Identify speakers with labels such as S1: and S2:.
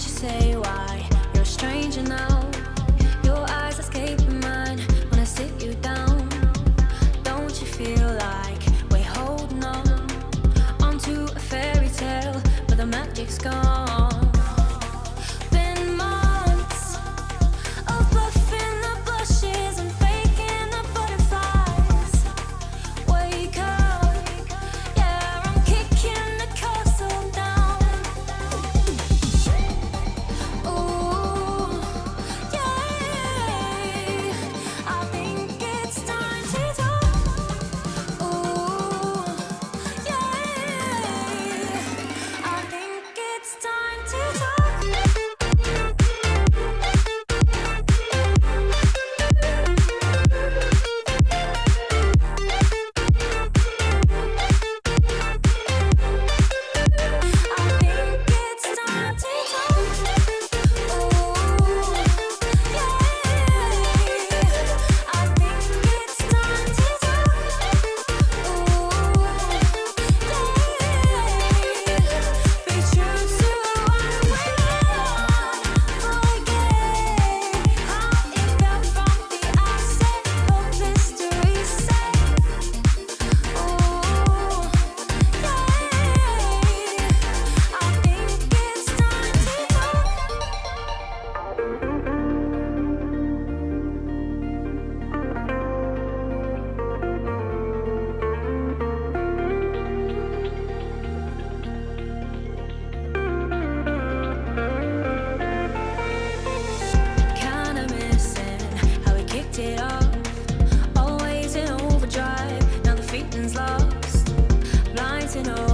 S1: you say why you're a stranger now? Your eyes escaping mine when I sit you down. Don't you feel like we're holding on onto a fairy tale, but the magic's gone? Been months of bluffing the blushes and faking the butterflies. Wake up, yeah, I'm kicking the castle down. Ooh, yeah, I think it's time to talk. Ooh, yeah, I think it's time to talk. I think it's time to talk. Ooh, yeah, I think it's time to talk. Ooh, yeah, be true to what we are. Forget how it felt from the outset. Hope history say. Ooh, yeah, I think it's time to talk. Kinda missing how we kicked it off. Always in overdrive, now the feeling's lost. Blind to know